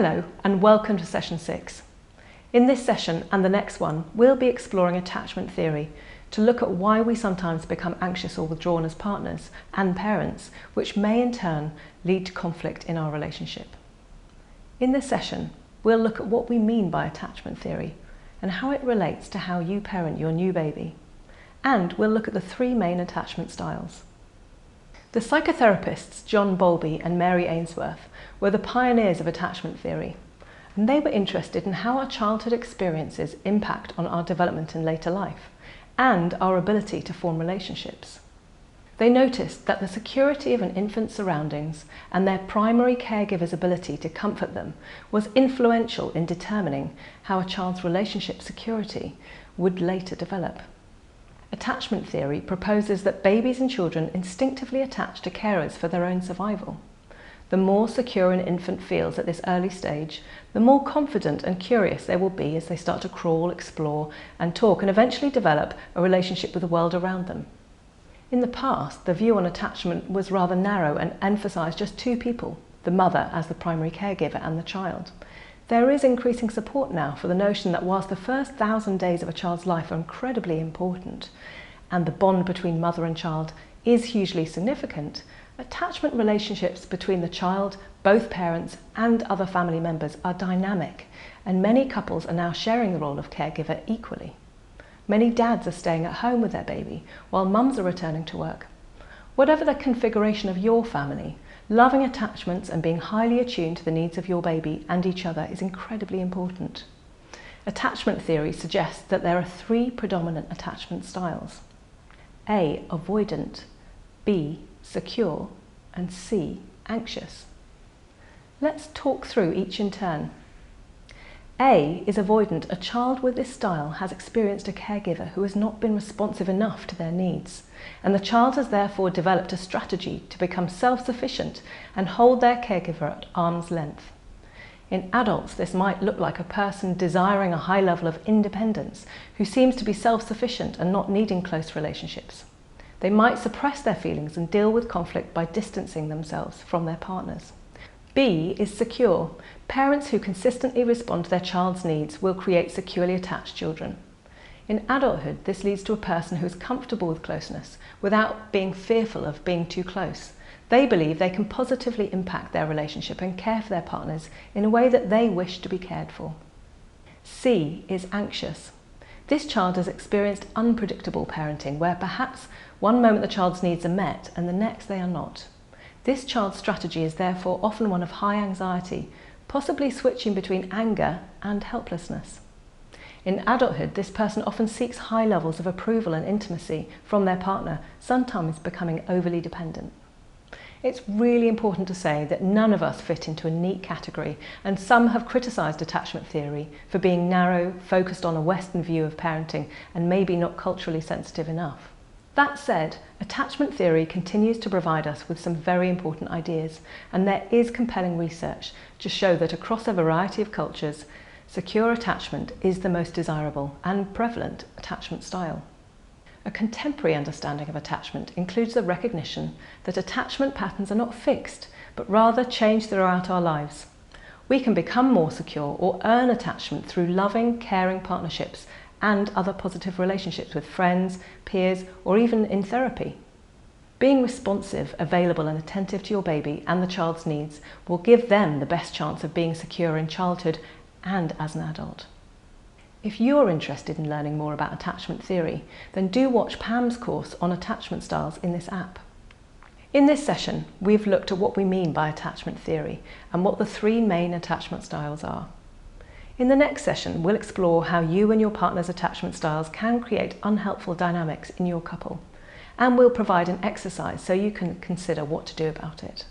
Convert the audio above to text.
Hello and welcome to session 6. In this session and the next one, we'll be exploring attachment theory to look at why we sometimes become anxious or withdrawn as partners and parents, which may in turn lead to conflict in our relationship. In this session, we'll look at what we mean by attachment theory and how it relates to how you parent your new baby. And we'll look at the 3 main attachment styles. The psychotherapists John Bowlby and Mary Ainsworth were the pioneers of attachment theory, and they were interested in how our childhood experiences impact on our development in later life and our ability to form relationships. They noticed that the security of an infant's surroundings and their primary caregiver's ability to comfort them was influential in determining how a child's relationship security would later develop. Attachment theory proposes that babies and children instinctively attach to carers for their own survival. The more secure an infant feels at this early stage, the more confident and curious they will be as they start to crawl, explore, and talk, and eventually develop a relationship with the world around them. In the past, the view on attachment was rather narrow and emphasised just 2 people, the mother as the primary caregiver and the child. There is increasing support now for the notion that whilst the first 1,000 days of a child's life are incredibly important, and the bond between mother and child is hugely significant, attachment relationships between the child, both parents, and other family members are dynamic, and many couples are now sharing the role of caregiver equally. Many dads are staying at home with their baby, while mums are returning to work. Whatever the configuration of your family, loving attachments and being highly attuned to the needs of your baby and each other is incredibly important. Attachment theory suggests that there are 3 predominant attachment styles. A. Avoidant, B. Secure, and C. Anxious. Let's talk through each in turn. A is avoidant. A child with this style has experienced a caregiver who has not been responsive enough to their needs, and the child has therefore developed a strategy to become self-sufficient and hold their caregiver at arm's length. In adults, this might look like a person desiring a high level of independence who seems to be self-sufficient and not needing close relationships. They might suppress their feelings and deal with conflict by distancing themselves from their partners. B is secure. Parents who consistently respond to their child's needs will create securely attached children. In adulthood, this leads to a person who is comfortable with closeness without being fearful of being too close. They believe they can positively impact their relationship and care for their partners in a way that they wish to be cared for. C is anxious. This child has experienced unpredictable parenting, where perhaps one moment the child's needs are met and the next they are not. This child's strategy is therefore often one of high anxiety, possibly switching between anger and helplessness. In adulthood, this person often seeks high levels of approval and intimacy from their partner, sometimes becoming overly dependent. It's really important to say that none of us fit into a neat category, and some have criticised attachment theory for being narrow, focused on a Western view of parenting, and maybe not culturally sensitive enough. That said, attachment theory continues to provide us with some very important ideas, and there is compelling research to show that across a variety of cultures, secure attachment is the most desirable and prevalent attachment style. A contemporary understanding of attachment includes the recognition that attachment patterns are not fixed, but rather change throughout our lives. We can become more secure or earn attachment through loving, caring partnerships and other positive relationships with friends, peers, or even in therapy. Being responsive, available and attentive to your baby and the child's needs will give them the best chance of being secure in childhood and as an adult. If you're interested in learning more about attachment theory, then do watch Pam's course on attachment styles in this app. In this session, we've looked at what we mean by attachment theory and what the 3 main attachment styles are. In the next session, we'll explore how you and your partner's attachment styles can create unhelpful dynamics in your couple, and we'll provide an exercise so you can consider what to do about it.